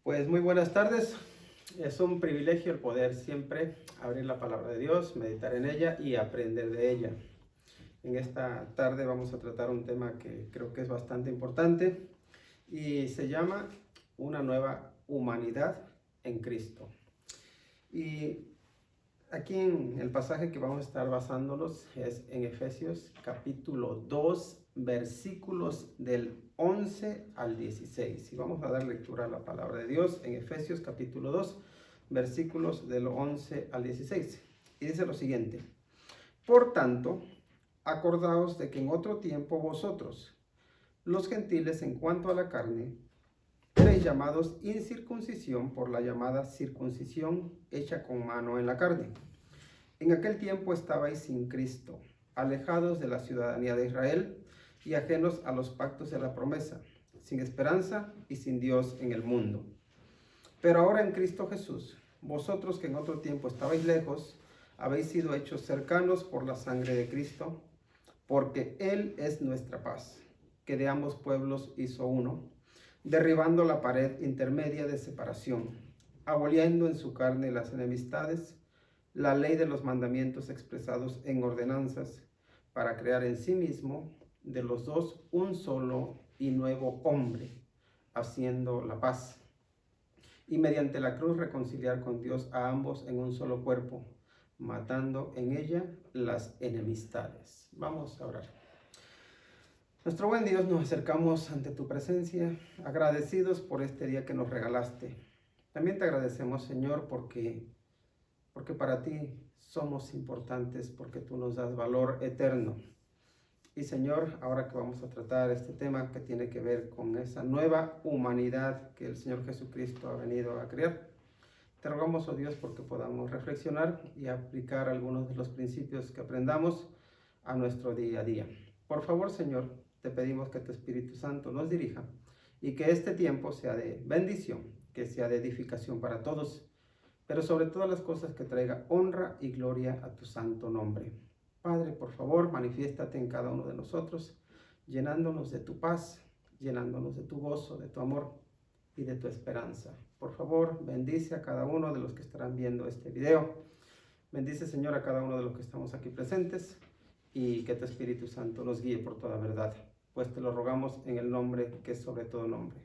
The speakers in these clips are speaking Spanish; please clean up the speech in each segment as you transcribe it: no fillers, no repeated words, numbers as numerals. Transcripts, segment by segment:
Pues muy buenas tardes. Es un privilegio el poder siempre abrir la palabra de Dios, meditar en ella y aprender de ella. En esta tarde vamos a tratar un tema que creo que es bastante importante y se llama una nueva humanidad en Cristo. Y aquí en el pasaje que vamos a estar basándonos es en Efesios capítulo 2, versículos del 11 al 16. Y vamos a dar lectura a la palabra de Dios en Efesios capítulo 2, versículos del 11 al 16. Y dice lo siguiente: Por tanto, acordaos de que en otro tiempo vosotros, los gentiles en cuanto a la carne, erais llamados incircuncisión por la llamada circuncisión hecha con mano en la carne. En aquel tiempo estabais sin Cristo, alejados de la ciudadanía de Israel y ajenos a los pactos de la promesa, sin esperanza y sin Dios en el mundo. Pero ahora en Cristo Jesús, vosotros que en otro tiempo estabais lejos, habéis sido hechos cercanos por la sangre de Cristo, porque Él es nuestra paz, que de ambos pueblos hizo uno, derribando la pared intermedia de separación, aboliendo en su carne las enemistades, la ley de los mandamientos expresados en ordenanzas, para crear en sí mismo de los dos un solo y nuevo hombre, haciendo la paz, y mediante la cruz reconciliar con Dios a ambos en un solo cuerpo, matando en ella las enemistades. Vamos a orar. Nuestro buen Dios, nos acercamos ante tu presencia, agradecidos por este día que nos regalaste. También te agradecemos, Señor, porque para ti somos importantes, porque tú nos das valor eterno. Y Señor, ahora que vamos a tratar este tema que tiene que ver con esa nueva humanidad que el Señor Jesucristo ha venido a crear, te rogamos, oh Dios, porque podamos reflexionar y aplicar algunos de los principios que aprendamos a nuestro día a día. Por favor, Señor, te pedimos que tu Espíritu Santo nos dirija y que este tiempo sea de bendición, que sea de edificación para todos, pero sobre todas las cosas que traiga honra y gloria a tu santo nombre. Padre, por favor, manifiéstate en cada uno de nosotros, llenándonos de tu paz, llenándonos de tu gozo, de tu amor y de tu esperanza. Por favor, bendice a cada uno de los que estarán viendo este video. Bendice, Señor, a cada uno de los que estamos aquí presentes y que tu Espíritu Santo nos guíe por toda verdad, pues te lo rogamos en el nombre que es sobre todo nombre,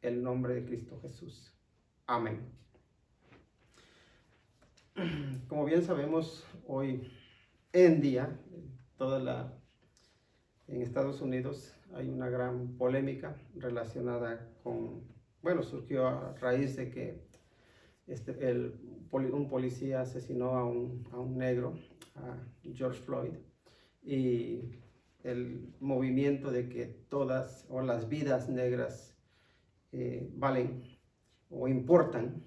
el nombre de Cristo Jesús. Amén. Como bien sabemos, hoy en día, en Estados Unidos hay una gran polémica relacionada con, surgió a raíz de que un policía asesinó a un negro, a George Floyd, y el movimiento de que todas o las vidas negras valen o importan,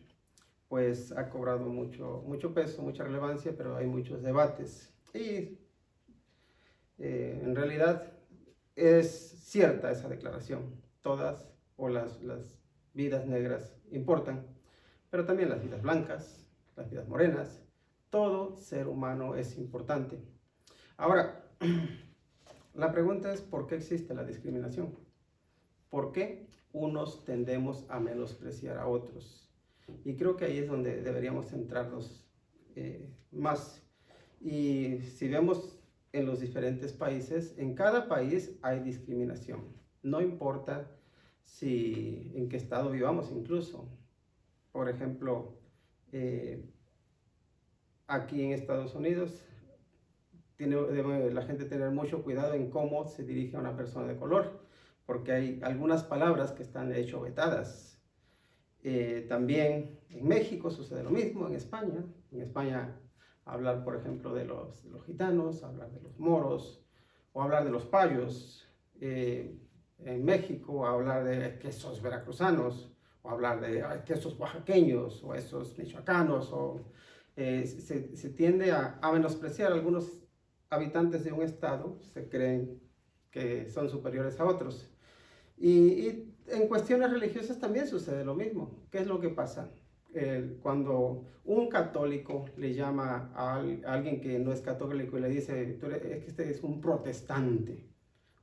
pues ha cobrado mucho peso, mucha relevancia, pero hay muchos debates. Y en realidad es cierta esa declaración. Todas o las vidas negras importan, pero también las vidas blancas, las vidas morenas. Todo ser humano es importante. Ahora, la pregunta es: ¿por qué existe la discriminación? ¿Por qué unos tendemos a menospreciar a otros? Y creo que ahí es donde deberíamos centrarnos más. Y si vemos en los diferentes países, en cada país hay discriminación. No importa en qué estado vivamos incluso. Por ejemplo, aquí en Estados Unidos, debe la gente tener mucho cuidado en cómo se dirige a una persona de color, porque hay algunas palabras que están de hecho vetadas. También en México sucede lo mismo, en España. En España, hablar, por ejemplo, de los gitanos, hablar de los moros, o hablar de los payos. En México, hablar de que esos veracruzanos, o hablar de que esos oaxaqueños, o esos michoacanos, se tiende a menospreciar a algunos habitantes de un estado, se creen que son superiores a otros. Y en cuestiones religiosas también sucede lo mismo. ¿Qué es lo que pasa? Cuando un católico le llama a alguien que no es católico y le dice: es que este es un protestante,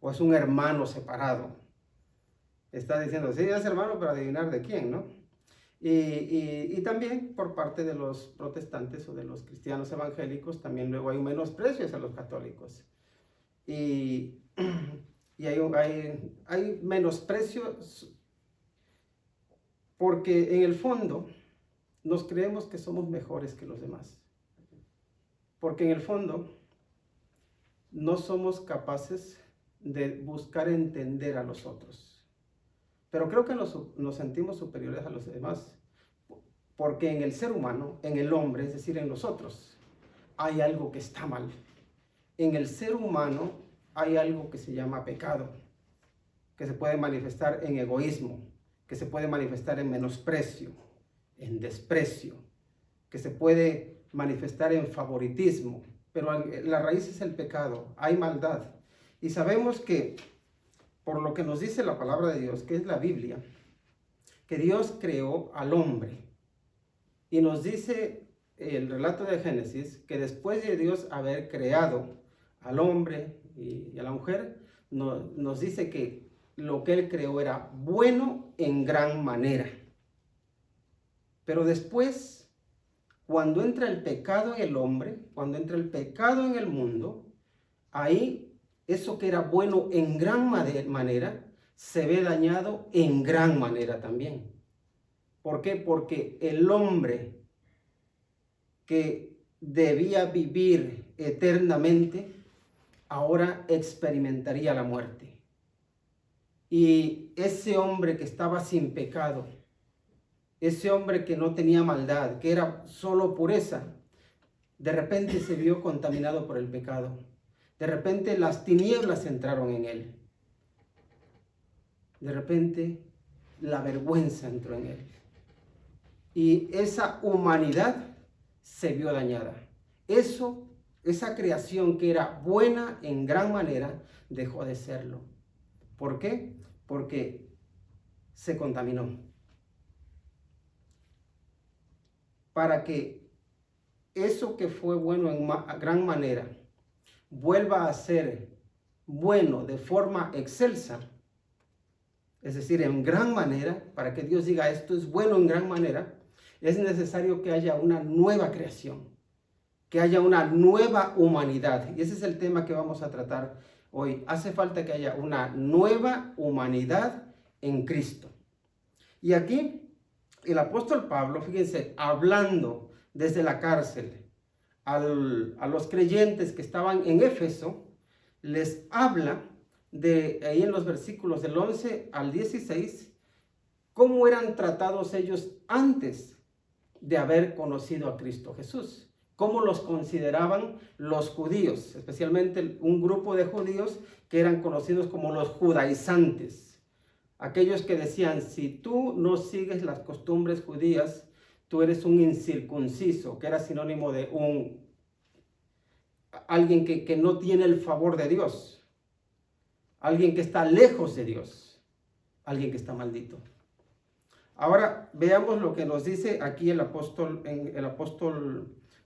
o es un hermano separado, está diciendo: sí, es hermano, pero adivinar de quién, ¿no? Y también por parte de los protestantes o de los cristianos evangélicos, también luego hay un menosprecio hacia los católicos. Y, y hay menosprecio porque en el fondo nos creemos que somos mejores que los demás. Porque en el fondo no somos capaces de buscar entender a los otros. Pero creo que nos sentimos superiores a los demás. Porque en el ser humano, en el hombre, es decir, en nosotros, hay algo que está mal. En el ser humano hay algo que se llama pecado, que se puede manifestar en egoísmo, que se puede manifestar en menosprecio, en desprecio, que se puede manifestar en favoritismo, pero la raíz es el pecado, hay maldad. Y sabemos que, por lo que nos dice la palabra de Dios, que es la Biblia, que Dios creó al hombre. Y nos dice el relato de Génesis que después de Dios haber creado al hombre y a la mujer, nos dice que lo que él creó era bueno en gran manera. Pero después, cuando entra el pecado en el hombre, cuando entra el pecado en el mundo, ahí eso que era bueno en gran manera, se ve dañado en gran manera también. ¿Por qué? Porque el hombre que debía vivir eternamente, ahora experimentaría la muerte. Y ese hombre que estaba sin pecado, ese hombre que no tenía maldad, que era solo pureza, de repente se vio contaminado por el pecado. De repente las tinieblas entraron en él. De repente la vergüenza entró en él. Y esa humanidad se vio dañada. Esa creación que era buena en gran manera, dejó de serlo. ¿Por qué? Porque se contaminó. Para que eso que fue bueno en gran manera vuelva a ser bueno de forma excelsa, es decir, en gran manera, para que Dios diga esto es bueno en gran manera, es necesario que haya una nueva creación, que haya una nueva humanidad. Y ese es el tema que vamos a tratar hoy. Hace falta que haya una nueva humanidad en Cristo. Y aquí el apóstol Pablo, fíjense, hablando desde la cárcel a los creyentes que estaban en Éfeso, les habla de ahí en los versículos del 11 al 16, cómo eran tratados ellos antes de haber conocido a Cristo Jesús. Cómo los consideraban los judíos, especialmente un grupo de judíos que eran conocidos como los judaizantes. Aquellos que decían, si tú no sigues las costumbres judías, tú eres un incircunciso, que era sinónimo de alguien que no tiene el favor de Dios, alguien que está lejos de Dios, alguien que está maldito. Ahora veamos lo que nos dice aquí el apóstol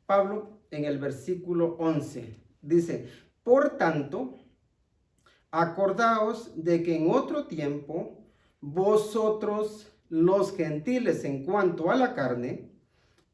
Pablo en el versículo 11. Dice, por tanto, acordaos de que en otro tiempo vosotros los gentiles en cuanto a la carne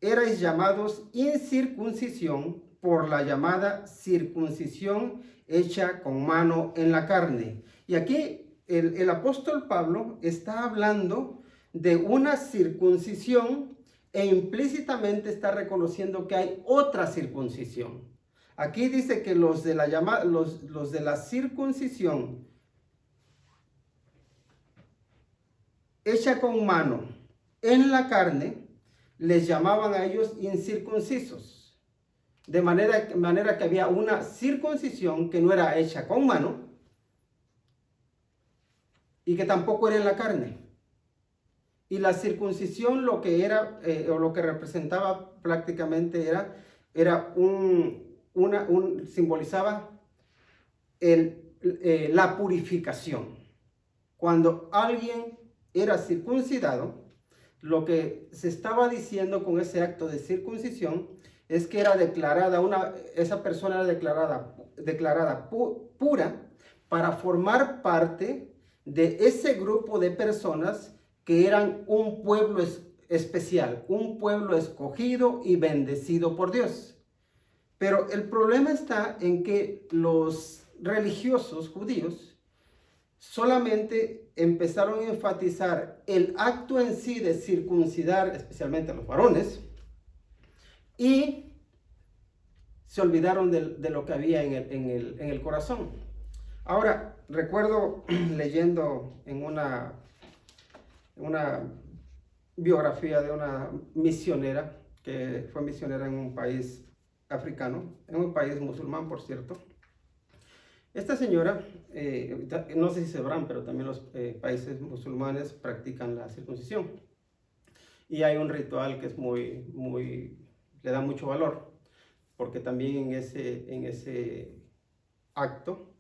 erais llamados incircuncisión por la llamada circuncisión hecha con mano en la carne. Y aquí el apóstol Pablo está hablando de una circuncisión e implícitamente está reconociendo que hay otra circuncisión. Aquí dice que los de la circuncisión hecha con mano en la carne, les llamaban a ellos incircuncisos. De manera que había una circuncisión que no era hecha con mano y que tampoco era en la carne. Y la circuncisión lo que era, o lo que representaba prácticamente era simbolizaba la purificación. Cuando alguien era circuncidado, lo que se estaba diciendo con ese acto de circuncisión es que era esa persona era declarada pura para formar parte de ese grupo de personas que eran un pueblo especial, un pueblo escogido y bendecido por Dios. Pero el problema está en que los religiosos judíos solamente empezaron a enfatizar el acto en sí de circuncidar, especialmente a los varones, y se olvidaron de lo que había en el corazón. Ahora, recuerdo leyendo en una biografía de una misionera, que fue misionera en un país africano, en un país musulmán, por cierto. Esta señora, no sé si sabrán, pero también los países musulmanes practican la circuncisión. Y hay un ritual que es le da mucho valor, porque también en ese acto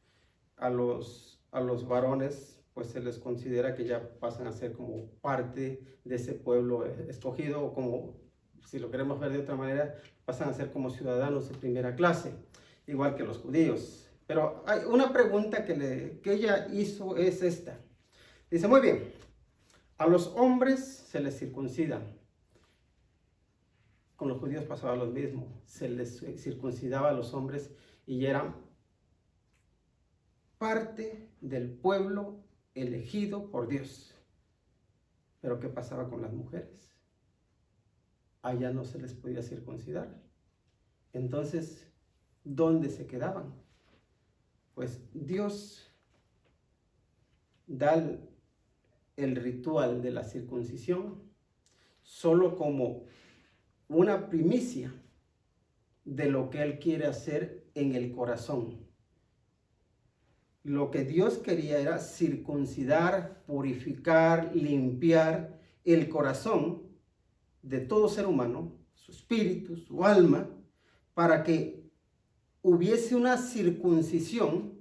a los varones pues se les considera que ya pasan a ser como parte de ese pueblo escogido, o como, si lo queremos ver de otra manera, pasan a ser como ciudadanos de primera clase, igual que los judíos. Pero hay una pregunta que ella hizo, es esta. Dice, muy bien, a los hombres se les circuncida. Con los judíos pasaba lo mismo, se les circuncidaba a los hombres y eran parte del pueblo elegido por Dios. Pero ¿qué pasaba con las mujeres? Allá no se les podía circuncidar. Entonces, ¿dónde se quedaban? Pues Dios da el ritual de la circuncisión solo como una primicia de lo que Él quiere hacer en el corazón. Lo que Dios quería era circuncidar, purificar, limpiar el corazón de todo ser humano, su espíritu, su alma, para que hubiese una circuncisión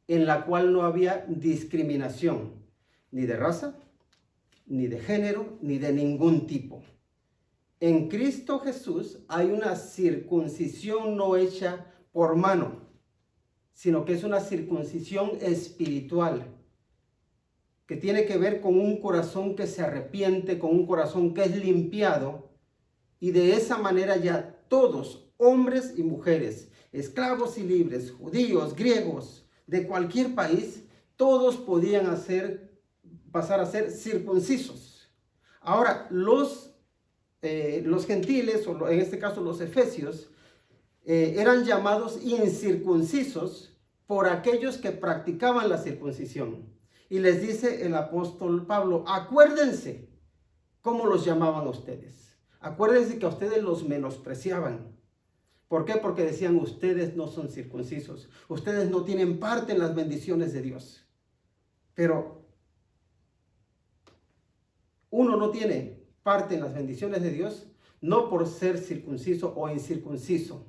en la cual no había discriminación, ni de raza, ni de género, ni de ningún tipo. En Cristo Jesús hay una circuncisión no hecha por mano, sino que es una circuncisión espiritual, que tiene que ver con un corazón que se arrepiente, con un corazón que es limpiado, y de esa manera ya todos, hombres y mujeres, esclavos y libres, judíos, griegos, de cualquier país, todos podían pasar a ser circuncisos. Ahora, los gentiles, o en este caso los efesios, eran llamados incircuncisos por aquellos que practicaban la circuncisión. Y les dice el apóstol Pablo, acuérdense cómo los llamaban a ustedes. Acuérdense que a ustedes los menospreciaban. ¿Por qué? Porque decían, ustedes no son circuncisos. Ustedes no tienen parte en las bendiciones de Dios. Pero uno no tiene parte en las bendiciones de Dios, no por ser circunciso o incircunciso.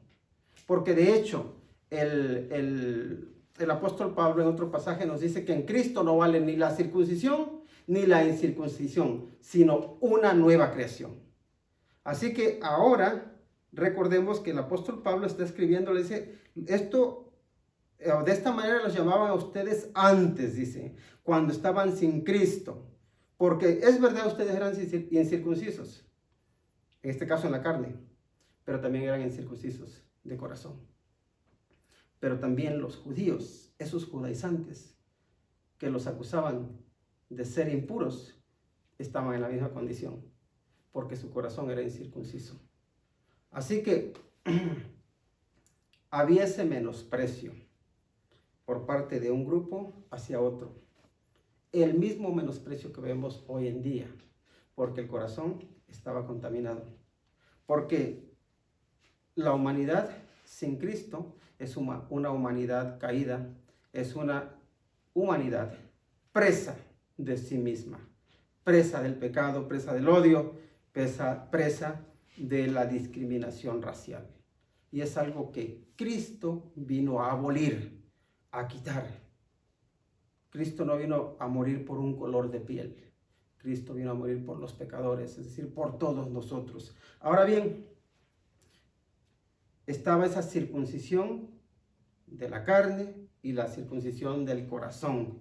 Porque de hecho, el apóstol Pablo en otro pasaje nos dice que en Cristo no vale ni la circuncisión ni la incircuncisión, sino una nueva creación. Así que ahora recordemos que el apóstol Pablo está escribiendo, le dice, esto, de esta manera los llamaban a ustedes antes, dice, cuando estaban sin Cristo. Porque es verdad, ustedes eran incircuncisos, en este caso en la carne, pero también eran incircuncisos de corazón. Pero también los judíos, esos judaizantes que los acusaban de ser impuros, estaban en la misma condición, porque su corazón era incircunciso. Así que había ese menosprecio por parte de un grupo hacia otro. El mismo menosprecio que vemos hoy en día, porque el corazón estaba contaminado. Porque la humanidad sin Cristo es una humanidad caída, es una humanidad presa de sí misma, presa del pecado, presa del odio, presa de la discriminación racial. Y es algo que Cristo vino a abolir, a quitar. Cristo no vino a morir por un color de piel. Cristo vino a morir por los pecadores, es decir, por todos nosotros. Ahora bien, estaba esa circuncisión de la carne y la circuncisión del corazón.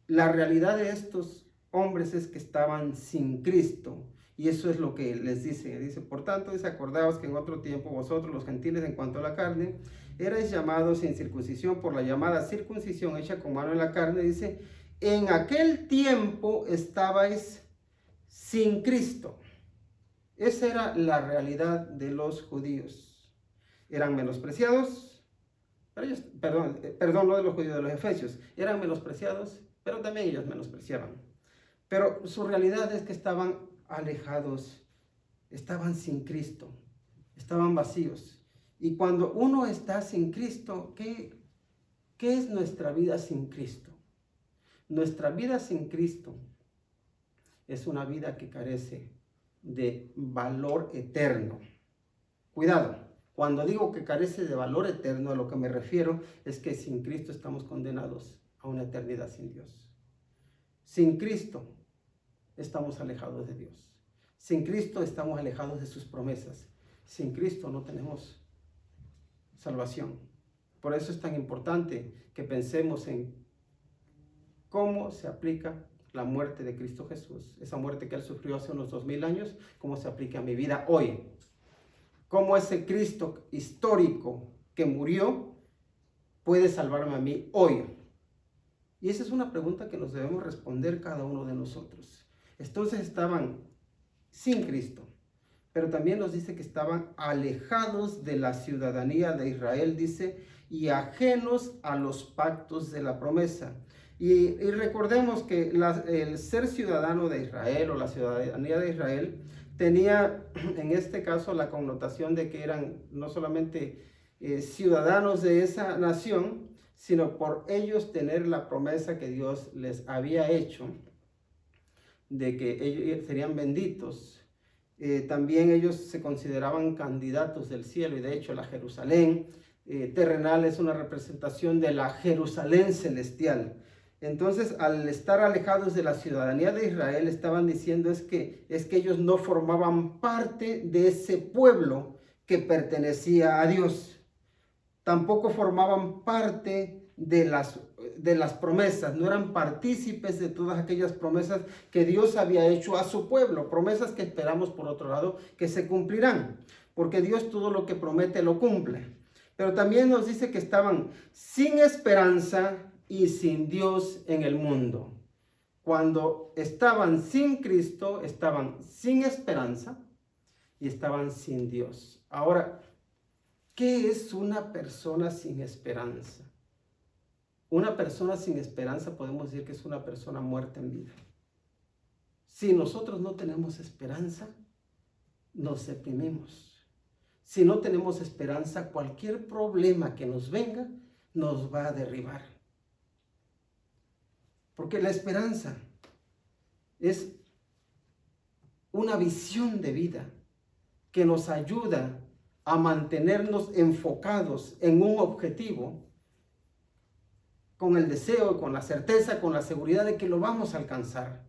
La realidad de estos hombres es que estaban sin Cristo. Y eso es lo que les dice. Dice, por tanto, dice, acordaos que en otro tiempo vosotros, los gentiles, en cuanto a la carne, erais llamados sin circuncisión por la llamada circuncisión hecha con mano en la carne. Dice, en aquel tiempo estabais sin Cristo. Esa era la realidad de los judíos. Eran menospreciados, pero ellos, perdón, no de los judíos, de los efesios. Eran menospreciados, pero también ellos menospreciaban. Pero su realidad es que estaban alejados, estaban sin Cristo, estaban vacíos. Y cuando uno está sin Cristo, ¿qué es nuestra vida sin Cristo? Nuestra vida sin Cristo es una vida que carece de valor eterno. Cuidado, cuando digo que carece de valor eterno, a lo que me refiero es que sin Cristo estamos condenados a una eternidad sin Dios. Sin Cristo estamos alejados de Dios. Sin Cristo estamos alejados de sus promesas. Sin Cristo no tenemos salvación. Por eso es tan importante que pensemos en cómo se aplica la muerte de Cristo Jesús, esa muerte que Él sufrió hace unos 2000 años, cómo se aplica a mi vida hoy. Cómo ese Cristo histórico que murió puede salvarme a mí hoy. Y esa es una pregunta que nos debemos responder cada uno de nosotros. Entonces estaban sin Cristo, pero también nos dice que estaban alejados de la ciudadanía de Israel, dice, y ajenos a los pactos de la promesa. Y recordemos que el ser ciudadano de Israel o la ciudadanía de Israel tenía en este caso la connotación de que eran no solamente ciudadanos de esa nación, sino por ellos tener la promesa que Dios les había hecho de que ellos serían benditos. También ellos se consideraban candidatos del cielo, y de hecho la Jerusalén terrenal es una representación de la Jerusalén celestial. Entonces, al estar alejados de la ciudadanía de Israel, estaban diciendo es que ellos no formaban parte de ese pueblo que pertenecía a Dios. Tampoco formaban parte de las promesas, no eran partícipes de todas aquellas promesas que Dios había hecho a su pueblo, promesas que esperamos por otro lado que se cumplirán, porque Dios todo lo que promete lo cumple. Pero también nos dice que estaban sin esperanza y sin Dios en el mundo. Cuando estaban sin Cristo, estaban sin esperanza y estaban sin Dios. Ahora, ¿qué es una persona sin esperanza? Una persona sin esperanza podemos decir que es una persona muerta en vida. Si nosotros no tenemos esperanza, nos deprimimos. Si no tenemos esperanza, cualquier problema que nos venga nos va a derribar. Porque la esperanza es una visión de vida que nos ayuda a mantenernos enfocados en un objetivo con el deseo, con la certeza, con la seguridad de que lo vamos a alcanzar,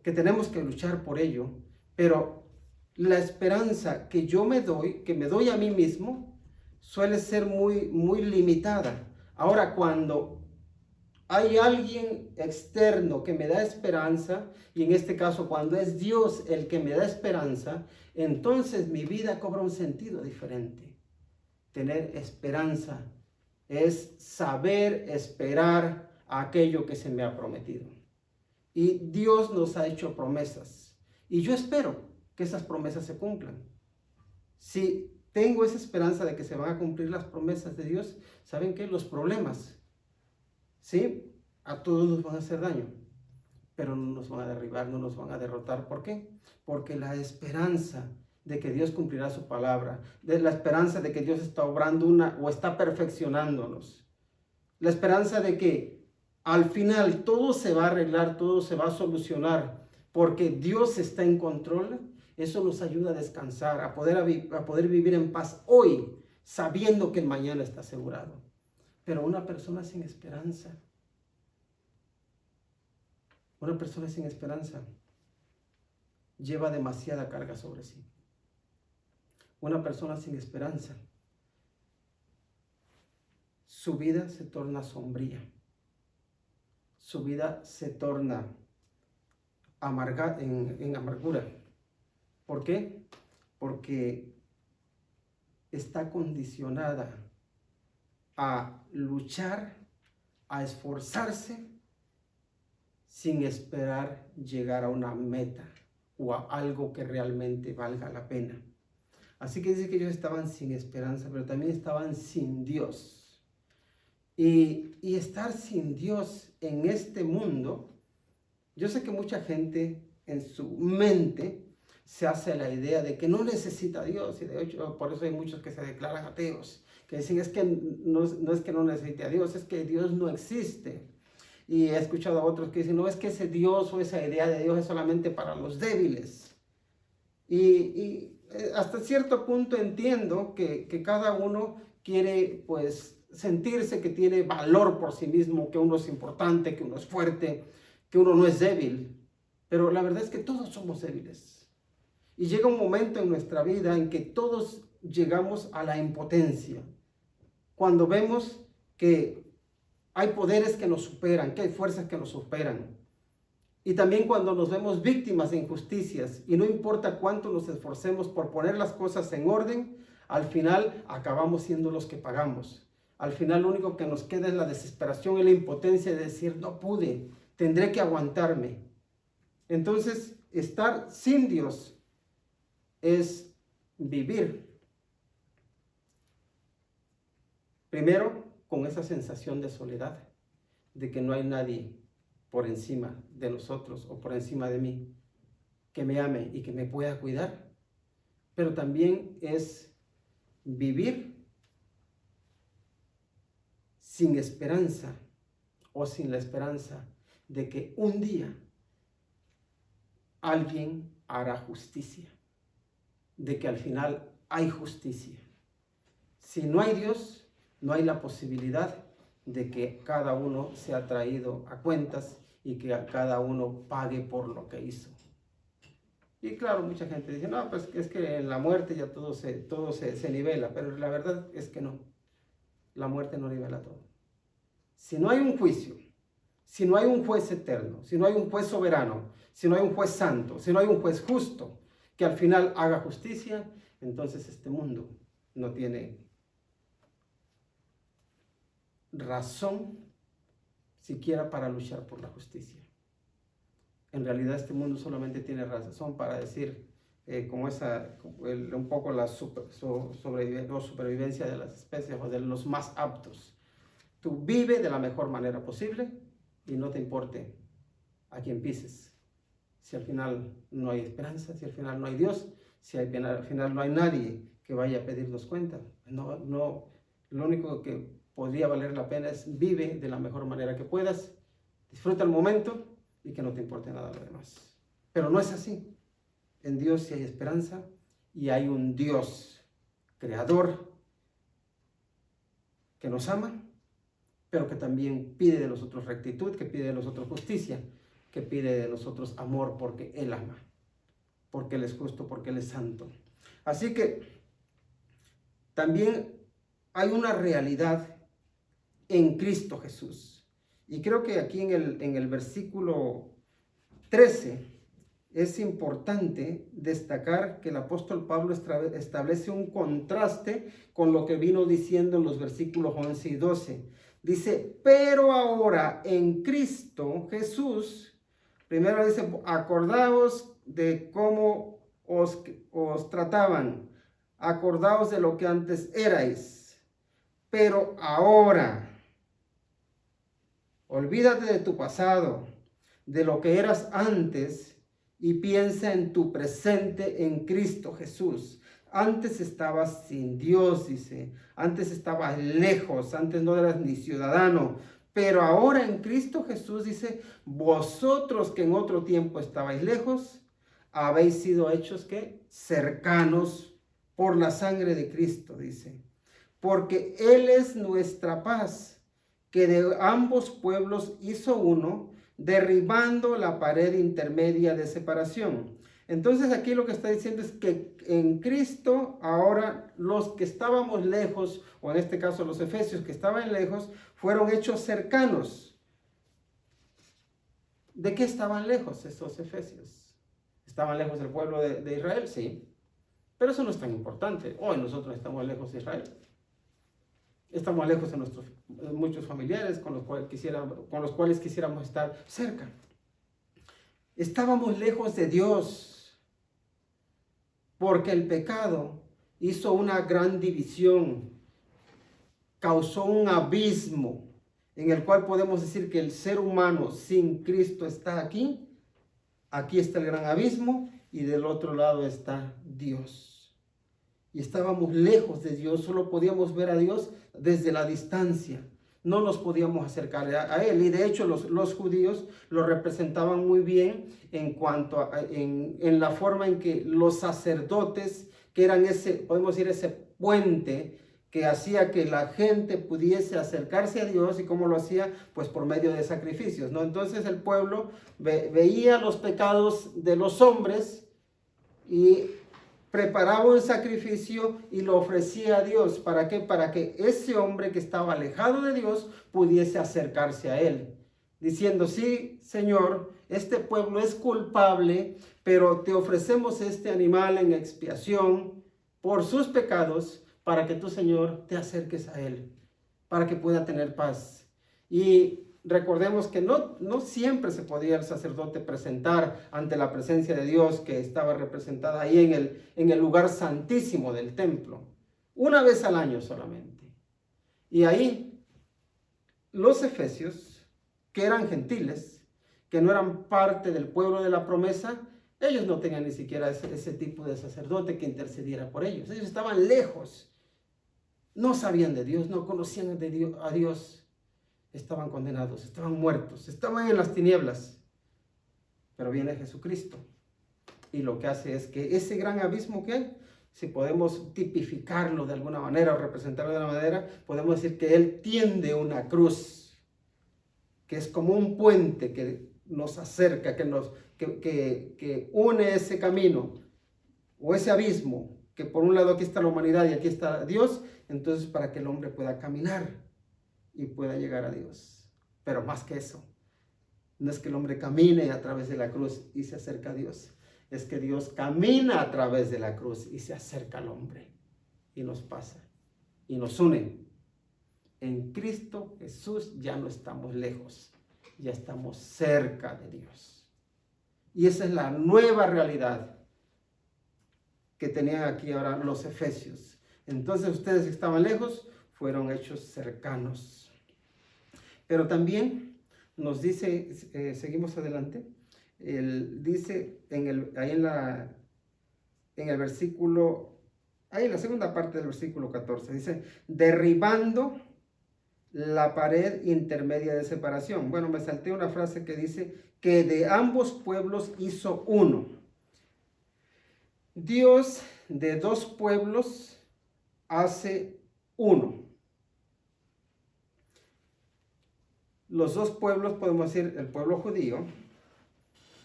que tenemos que luchar por ello, pero la esperanza que yo me doy, que me doy a mí mismo, suele ser muy limitada. Ahora, cuando hay alguien externo que me da esperanza, y en este caso cuando es Dios el que me da esperanza, entonces mi vida cobra un sentido diferente. Tener esperanza es saber esperar a aquello que se me ha prometido. Y Dios nos ha hecho promesas. Y yo espero que esas promesas se cumplan. Si tengo esa esperanza de que se van a cumplir las promesas de Dios, ¿saben qué? Los problemas, ¿sí? A todos nos van a hacer daño, pero no nos van a derribar, no nos van a derrotar. ¿Por qué? Porque la esperanza de que Dios cumplirá su palabra, de la esperanza de que Dios está obrando o está perfeccionándonos, la esperanza de que al final todo se va a arreglar, todo se va a solucionar, porque Dios está en control. Eso nos ayuda a descansar, a poder vivir en paz hoy, sabiendo que el mañana está asegurado. Pero una persona sin esperanza lleva demasiada carga sobre sí. Una persona sin esperanza, su vida se torna sombría. Su vida se torna en amargura. ¿Por qué? Porque está condicionada a luchar, a esforzarse, sin esperar llegar a una meta o a algo que realmente valga la pena. Así que dice que ellos estaban sin esperanza, pero también estaban sin Dios. Y estar sin Dios en este mundo, yo sé que mucha gente en su mente se hace la idea de que no necesita a Dios, y de hecho por eso hay muchos que se declaran ateos, que dicen es que no es que no necesite a Dios, es que Dios no existe. Y he escuchado a otros que dicen, no, es que ese Dios o esa idea de Dios es solamente para los débiles. Y hasta cierto punto entiendo que cada uno quiere pues sentirse que tiene valor por sí mismo, que uno es importante, que uno es fuerte, que uno no es débil. Pero la verdad es que todos somos débiles. Y llega un momento en nuestra vida en que todos llegamos a la impotencia. Cuando vemos que hay poderes que nos superan, que hay fuerzas que nos superan. Y también cuando nos vemos víctimas de injusticias y no importa cuánto nos esforcemos por poner las cosas en orden, al final acabamos siendo los que pagamos. Al final lo único que nos queda es la desesperación y la impotencia de decir, no pude, tendré que aguantarme. Entonces, estar sin Dios es vivir. Primero, con esa sensación de soledad, de que no hay nadie por encima de nosotros o por encima de mí, que me ame y que me pueda cuidar. Pero también es vivir sin esperanza o sin la esperanza de que un día alguien hará justicia, de que al final hay justicia. Si no hay Dios, no hay la posibilidad de que cada uno sea traído a cuentas y que cada uno pague por lo que hizo. Y claro, mucha gente dice, no, pues es que en la muerte ya todo se nivela, pero la verdad es que no. La muerte no nivela todo. Si no hay un juicio, si no hay un juez eterno, si no hay un juez soberano, si no hay un juez santo, si no hay un juez justo que al final haga justicia, entonces este mundo no tiene razón siquiera para luchar por la justicia. En realidad este mundo solamente tiene razón para decir un poco la supervivencia de las especies o de los más aptos. Tú vive de la mejor manera posible y no te importe a quién pises. Si al final no hay esperanza, si al final no hay Dios, si al final no hay nadie que vaya a pedirnos cuenta. No, lo único que podría valer la pena es vive de la mejor manera que puedas, disfruta el momento y que no te importe nada lo demás. Pero no es así. En Dios sí hay esperanza y hay un Dios creador que nos ama, pero que también pide de nosotros rectitud, que pide de nosotros justicia, que pide de nosotros amor porque Él ama, porque Él es justo, porque Él es santo. Así que también hay una realidad en Cristo Jesús. Y creo que aquí en el versículo 13 es importante destacar que el apóstol Pablo establece un contraste con lo que vino diciendo en los versículos 11 y 12. Dice, pero ahora en Cristo Jesús, primero dice, acordaos de cómo os trataban, acordaos de lo que antes erais, pero ahora, olvídate de tu pasado, de lo que eras antes y piensa en tu presente en Cristo Jesús. Antes estabas sin Dios, dice. Antes estabas lejos, antes no eras ni ciudadano. Pero ahora en Cristo Jesús, dice, vosotros que en otro tiempo estabais lejos, habéis sido hechos, ¿qué? Cercanos por la sangre de Cristo, dice. Porque Él es nuestra paz, que de ambos pueblos hizo uno, derribando la pared intermedia de separación. Entonces aquí lo que está diciendo es que en Cristo ahora los que estábamos lejos, o en este caso los efesios que estaban lejos, fueron hechos cercanos. ¿De qué estaban lejos estos efesios? ¿Estaban lejos del pueblo de Israel? Sí. Pero eso no es tan importante. Hoy nosotros estamos lejos de Israel. Estamos lejos de nuestros muchos familiares con los cuales quisiéramos estar cerca. Estábamos lejos de Dios porque el pecado hizo una gran división, causó un abismo en el cual podemos decir que el ser humano sin Cristo está aquí. Aquí está el gran abismo y del otro lado está Dios. Y estábamos lejos de Dios, solo podíamos ver a Dios desde la distancia. No nos podíamos acercar a Él. Y de hecho los judíos lo representaban muy bien en la forma en que los sacerdotes, que eran podemos decir, ese puente que hacía que la gente pudiese acercarse a Dios. ¿Y cómo lo hacía? Pues por medio de sacrificios, ¿no? Entonces el pueblo veía los pecados de los hombres y preparaba un sacrificio y lo ofrecía a Dios. ¿Para qué? Para que ese hombre que estaba alejado de Dios pudiese acercarse a Él, diciendo: sí, Señor, este pueblo es culpable, pero te ofrecemos este animal en expiación por sus pecados, para que tú, Señor, te acerques a Él, para que pueda tener paz. Y recordemos que no siempre se podía el sacerdote presentar ante la presencia de Dios, que estaba representada ahí en el lugar santísimo del templo, una vez al año solamente. Y ahí los efesios, que eran gentiles, que no eran parte del pueblo de la promesa, ellos no tenían ni siquiera ese tipo de sacerdote que intercediera por ellos. Ellos estaban lejos. No sabían de Dios, no conocían a Dios, estaban condenados, estaban muertos, estaban en las tinieblas. Pero viene Jesucristo y lo que hace es que ese gran abismo que hay, si podemos tipificarlo de alguna manera o representarlo de alguna manera, podemos decir que Él tiende una cruz, que es como un puente que nos acerca, que une ese camino o ese abismo, que por un lado aquí está la humanidad y aquí está Dios. Entonces, para que el hombre pueda caminar y pueda llegar a Dios. Pero más que eso, no es que el hombre camine a través de la cruz y se acerca a Dios. Es que Dios camina a través de la cruz y se acerca al hombre. Y nos pasa. Y nos une. En Cristo Jesús ya no estamos lejos. Ya estamos cerca de Dios. Y esa es la nueva realidad que tenían aquí ahora los efesios. Entonces ustedes que estaban lejos fueron hechos cercanos. Pero también nos dice, seguimos adelante, dice ahí en el versículo, ahí en la segunda parte del versículo 14, dice: derribando la pared intermedia de separación. Bueno, me salté una frase que dice que de ambos pueblos hizo uno. Dios de dos pueblos hace uno. Los dos pueblos, podemos decir, el pueblo judío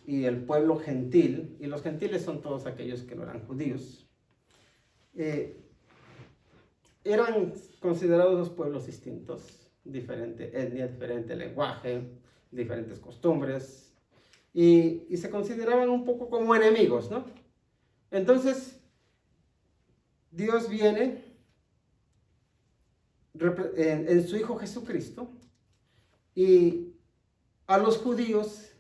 y el pueblo gentil, y los gentiles son todos aquellos que no eran judíos, eran considerados dos pueblos distintos, diferente etnia, diferente lenguaje, diferentes costumbres, y se consideraban un poco como enemigos, ¿no? Entonces, Dios viene en su Hijo Jesucristo, y a los judíos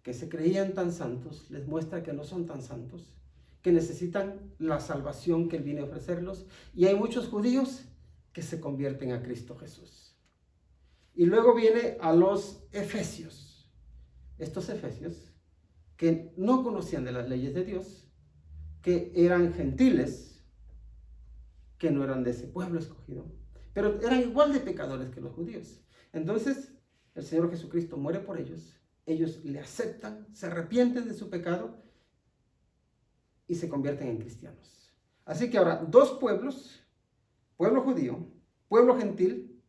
que se creían tan santos les muestra que no son tan santos, que necesitan la salvación que Él viene a ofrecerlos, y hay muchos judíos que se convierten a Cristo Jesús. Y luego viene a los efesios, estos efesios que no conocían de las leyes de Dios, que eran gentiles, que no eran de ese pueblo escogido, pero eran igual de pecadores que los judíos. Entonces, el Señor Jesucristo muere por ellos, ellos le aceptan, se arrepienten de su pecado y se convierten en cristianos. Así que ahora, dos pueblos, pueblo judío, pueblo gentil,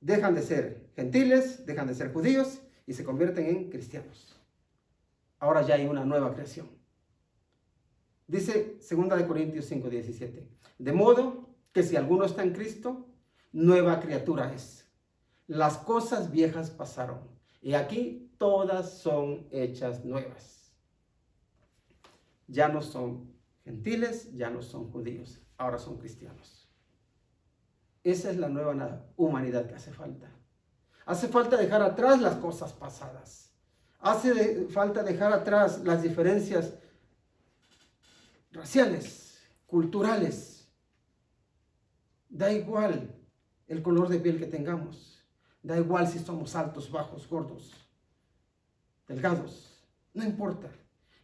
dejan de ser gentiles, dejan de ser judíos y se convierten en cristianos. Ahora ya hay una nueva creación. Dice 2 Corintios 5:17, de modo que si alguno está en Cristo, nueva criatura es. Las cosas viejas pasaron, y aquí todas son hechas nuevas. Ya no son gentiles, ya no son judíos, ahora son cristianos. Esa es la nueva humanidad que hace falta. Hace falta dejar atrás las cosas pasadas. Falta dejar atrás las diferencias raciales, culturales. Da igual el color de piel que tengamos. Da igual si somos altos, bajos, gordos, delgados. No importa.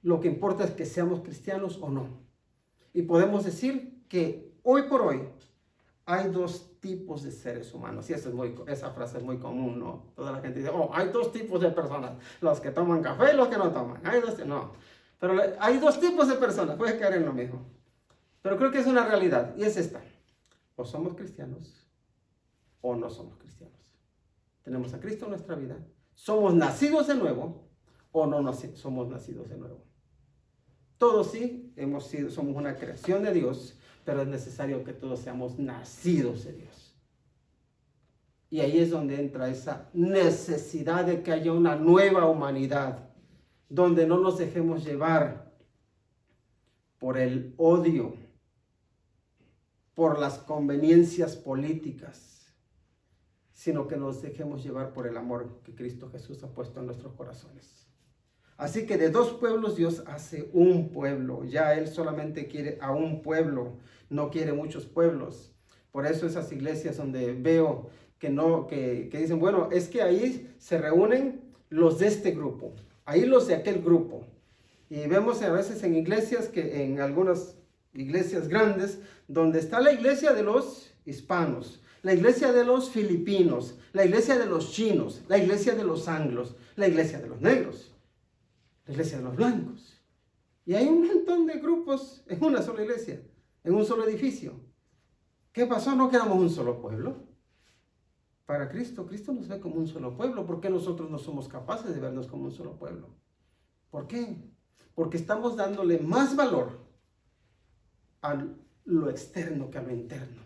Lo que importa es que seamos cristianos o no. Y podemos decir que hoy por hoy hay dos tipos de seres humanos. Y esa frase es muy común, ¿no? Toda la gente dice, hay dos tipos de personas. Los que toman café y los que no toman. No. Pero hay dos tipos de personas. Puede caer en lo mismo. Pero creo que es una realidad. Y es esta. O somos cristianos o no somos cristianos. Tenemos a Cristo en nuestra vida. Somos nacidos de nuevo o no somos nacidos de nuevo. Todos sí somos una creación de Dios, pero es necesario que todos seamos nacidos de Dios. Y ahí es donde entra esa necesidad de que haya una nueva humanidad, donde no nos dejemos llevar por el odio, por las conveniencias políticas, sino que nos dejemos llevar por el amor que Cristo Jesús ha puesto en nuestros corazones. Así que de dos pueblos Dios hace un pueblo. Ya Él solamente quiere a un pueblo, no quiere muchos pueblos. Por eso esas iglesias donde veo que dicen, bueno, es que ahí se reúnen los de este grupo, ahí los de aquel grupo. Y vemos a veces en iglesias, en algunas iglesias grandes, donde está la iglesia de los hispanos, la iglesia de los filipinos, la iglesia de los chinos, la iglesia de los anglos, la iglesia de los negros, la iglesia de los blancos. Y hay un montón de grupos en una sola iglesia, en un solo edificio. ¿Qué pasó? ¿No que éramos un solo pueblo? Para Cristo nos ve como un solo pueblo. ¿Por qué nosotros no somos capaces de vernos como un solo pueblo? ¿Por qué? Porque estamos dándole más valor a lo externo que a lo interno,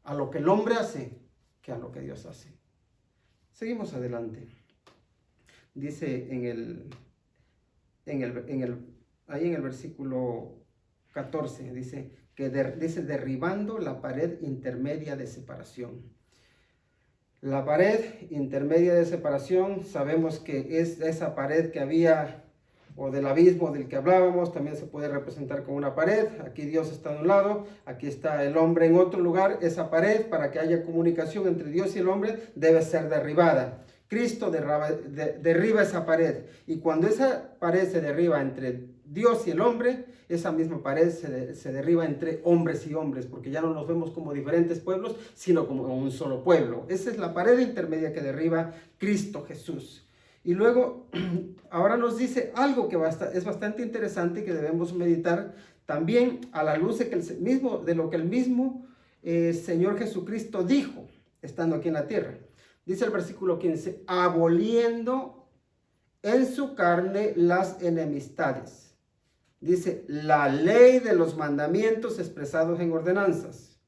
a lo que el hombre hace que a lo que Dios hace. Seguimos adelante. Dice ahí en el versículo 14, dice derribando la pared intermedia de separación. La pared intermedia de separación, sabemos que es esa pared que había, o del abismo del que hablábamos, también se puede representar con una pared. Aquí Dios está de un lado, aquí está el hombre en otro lugar. Esa pared, para que haya comunicación entre Dios y el hombre, debe ser derribada. Cristo derriba esa pared, y cuando esa pared se derriba entre Dios y el hombre, esa misma pared se derriba entre hombres y hombres, porque ya no nos vemos como diferentes pueblos, sino como un solo pueblo. Esa es la pared intermedia que derriba Cristo Jesús. Y luego, ahora nos dice algo que es bastante interesante y que debemos meditar también a la luz de lo que el mismo Señor Jesucristo dijo, estando aquí en la tierra. Dice el versículo 15, aboliendo en su carne las enemistades. Dice, la ley de los mandamientos expresados en ordenanzas,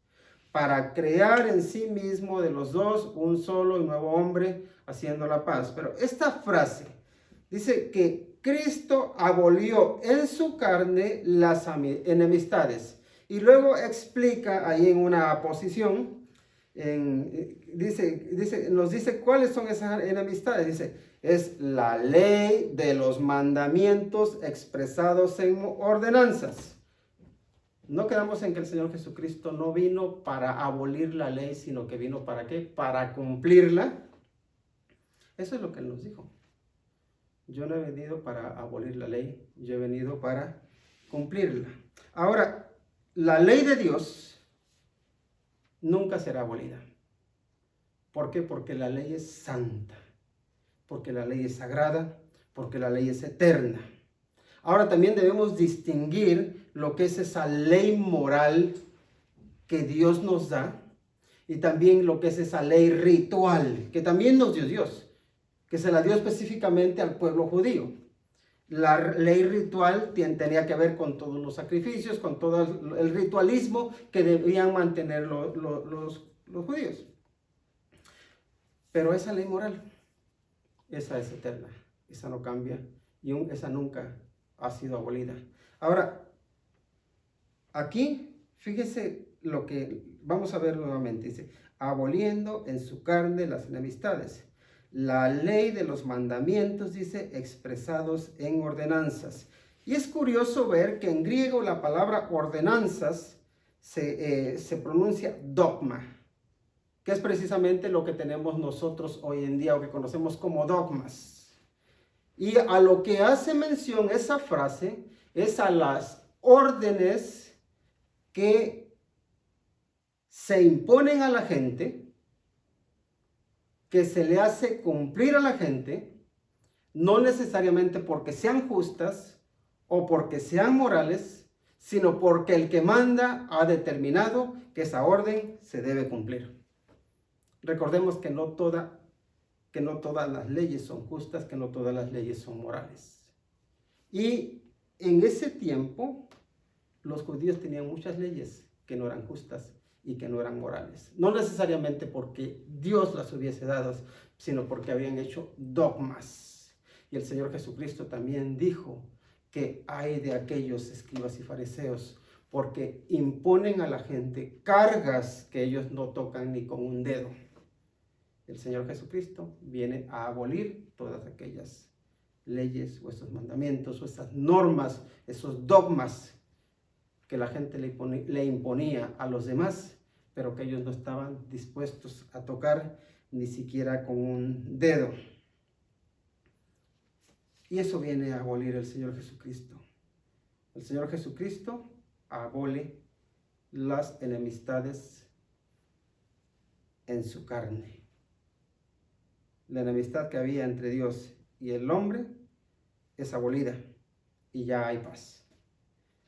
para crear en sí mismo de los dos un solo y nuevo hombre, haciendo la paz. Pero esta frase dice que Cristo abolió en su carne las enemistades. Y luego explica ahí en una posición, nos dice cuáles son esas enemistades. Dice, es la ley de los mandamientos expresados en ordenanzas. No quedamos en que el Señor Jesucristo no vino para abolir la ley, sino que vino ¿para qué? Para cumplirla. Eso es lo que Él nos dijo. Yo no he venido para abolir la ley, yo he venido para cumplirla. Ahora, la ley de Dios nunca será abolida. ¿Por qué? Porque la ley es santa, porque la ley es sagrada, porque la ley es eterna. Ahora también debemos distinguir lo que es esa ley moral que Dios nos da y también lo que es esa ley ritual que también nos dio Dios, que se la dio específicamente al pueblo judío. La ley ritual tenía que ver con todos los sacrificios, con todo el ritualismo que debían mantener los judíos. Pero esa ley moral, esa es eterna. esa no cambia y esa nunca ha sido abolida. Ahora, aquí, fíjese lo que vamos a ver nuevamente. Dice, aboliendo en su carne las enemistades. La ley de los mandamientos, dice, expresados en ordenanzas. Y es curioso ver que en griego la palabra ordenanzas se pronuncia dogma, que es precisamente lo que tenemos nosotros hoy en día o que conocemos como dogmas. Y a lo que hace mención esa frase es a las órdenes que se imponen a la gente, que se le hace cumplir a la gente, no necesariamente porque sean justas o porque sean morales, sino porque el que manda ha determinado que esa orden se debe cumplir. Recordemos que no todas las leyes son justas, que no todas las leyes son morales. Y en ese tiempo, los judíos tenían muchas leyes que no eran justas y que no eran morales. No necesariamente porque Dios las hubiese dado, sino porque habían hecho dogmas. Y el Señor Jesucristo también dijo que hay de aquellos escribas y fariseos, porque imponen a la gente cargas que ellos no tocan ni con un dedo. El Señor Jesucristo viene a abolir todas aquellas leyes o esos mandamientos o esas normas, esos dogmas que la gente le imponía a los demás, pero que ellos no estaban dispuestos a tocar ni siquiera con un dedo. Y eso viene a abolir el Señor Jesucristo. El Señor Jesucristo abole las enemistades en su carne. La enemistad que había entre Dios y el hombre es abolida y ya hay paz.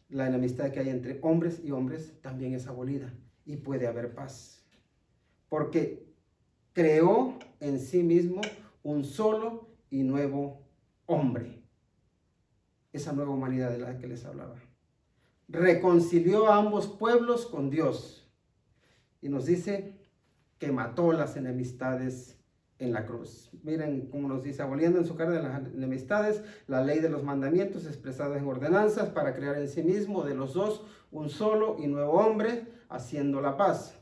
La enemistad que hay entre hombres y hombres también es abolida y puede haber paz. Porque creó en sí mismo un solo y nuevo hombre. Esa nueva humanidad de la que les hablaba. Reconcilió a ambos pueblos con Dios. Y nos dice que mató las enemistades en la cruz. Miren cómo nos dice, aboliendo en su carne las enemistades, la ley de los mandamientos expresados en ordenanzas para crear en sí mismo de los dos un solo y nuevo hombre, haciendo la paz.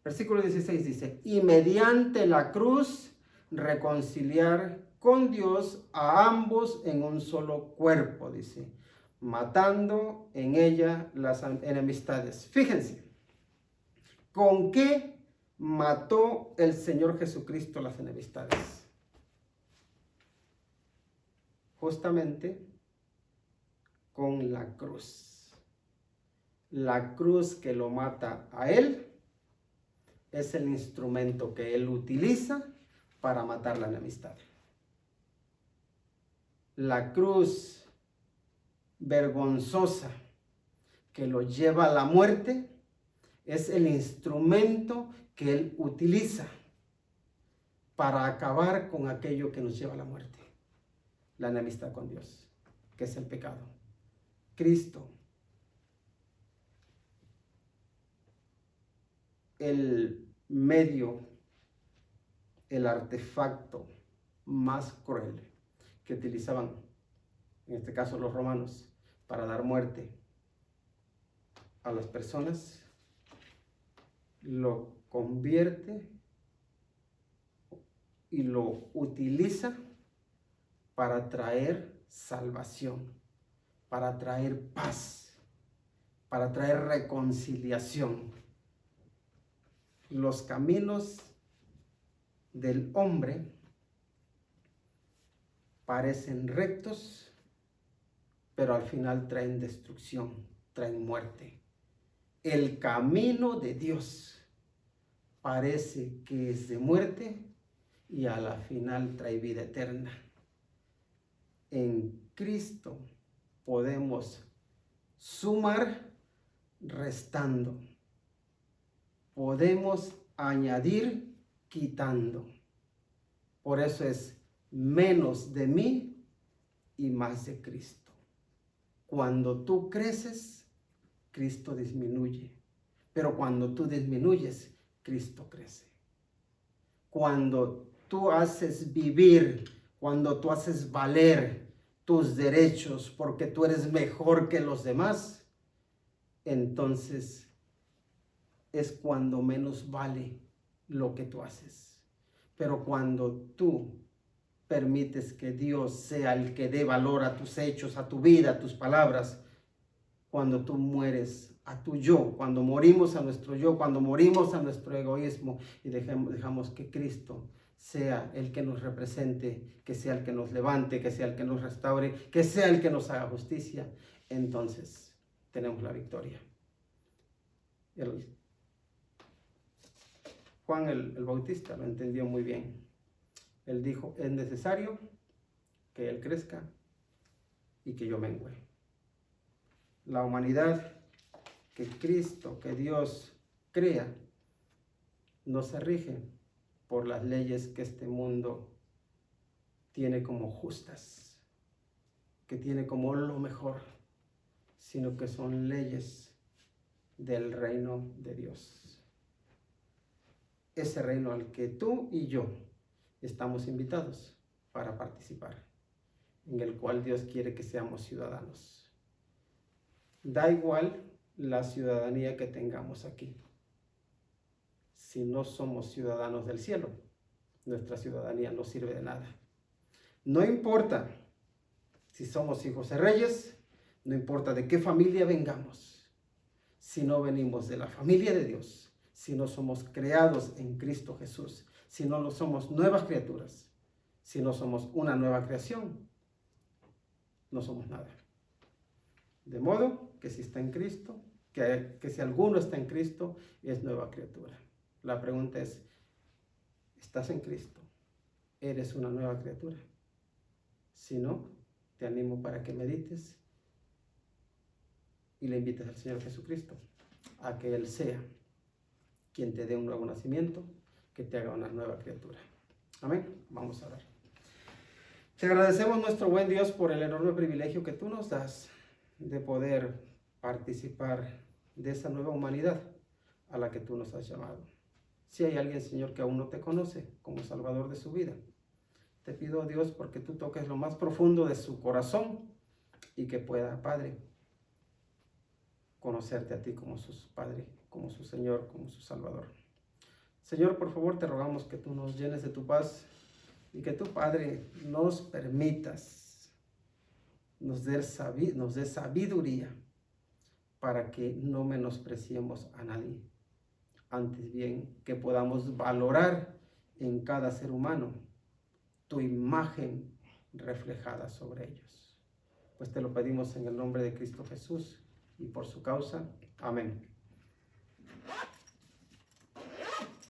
Versículo 16 dice, y mediante la cruz reconciliar con Dios a ambos en un solo cuerpo, dice, matando en ella las enemistades. Fíjense, ¿con qué mató el Señor Jesucristo las enemistades? Justamente con la cruz. La cruz que lo mata a él es el instrumento que él utiliza para matar la enemistad. La cruz vergonzosa que lo lleva a la muerte es el instrumento que él utiliza para acabar con aquello que nos lleva a la muerte, la enemistad con Dios, que es el pecado. Cristo, el medio, el artefacto más cruel que utilizaban, en este caso los romanos, para dar muerte a las personas, lo convierte y lo utiliza para traer salvación, para traer paz, para traer reconciliación. Los caminos del hombre parecen rectos, pero al final traen destrucción, traen muerte. El camino de Dios parece que es de muerte y a la final trae vida eterna. En Cristo podemos sumar restando. Podemos añadir quitando. Por eso es menos de mí y más de Cristo. Cuando tú creces, Cristo disminuye. Pero cuando tú disminuyes, Cristo crece. Cuando tú haces vivir cuando tú haces valer tus derechos porque tú eres mejor que los demás, entonces es cuando menos vale lo que tú haces. Pero cuando tú permites que Dios sea el que dé valor a tus hechos, a tu vida, a tus palabras, cuando tú mueres a tu yo, cuando morimos a nuestro yo, cuando morimos a nuestro egoísmo y dejamos que Cristo sea el que nos represente, que sea el que nos levante, que sea el que nos restaure, que sea el que nos haga justicia, entonces tenemos la victoria. Juan el Bautista lo entendió muy bien. Él dijo, es necesario que Él crezca y que yo mengüe. La humanidad que Cristo, que Dios crea, no se rige por las leyes que este mundo tiene como justas, que tiene como lo mejor, sino que son leyes del reino de Dios. Ese reino al que tú y yo estamos invitados para participar, en el cual Dios quiere que seamos ciudadanos. Da igual la ciudadanía que tengamos aquí. Si no somos ciudadanos del cielo, nuestra ciudadanía no sirve de nada. No importa si somos hijos de reyes, no importa de qué familia vengamos, si no venimos de la familia de Dios, si no somos creados en Cristo Jesús, si no somos nuevas criaturas, si no somos una nueva creación, no somos nada. De modo que si está en Cristo, que si alguno está en Cristo, es nueva criatura. La pregunta es, ¿estás en Cristo? ¿Eres una nueva criatura? Si no, te animo para que medites y le invites al Señor Jesucristo a que Él sea quien te dé un nuevo nacimiento, que te haga una nueva criatura. Amén. Vamos a orar. Te agradecemos, nuestro buen Dios, por el enorme privilegio que tú nos das de poder participar de esa nueva humanidad a la que tú nos has llamado. Si hay alguien, Señor, que aún no te conoce como Salvador de su vida, te pido, Dios, porque tú toques lo más profundo de su corazón y que pueda, Padre, conocerte a ti como su Padre, como su Señor, como su Salvador. Señor, por favor, te rogamos que tú nos llenes de tu paz y que tú, Padre, nos permitas, nos dé sabiduría para que no menospreciemos a nadie. Antes bien, que podamos valorar en cada ser humano tu imagen reflejada sobre ellos. Pues te lo pedimos en el nombre de Cristo Jesús y por su causa. Amén.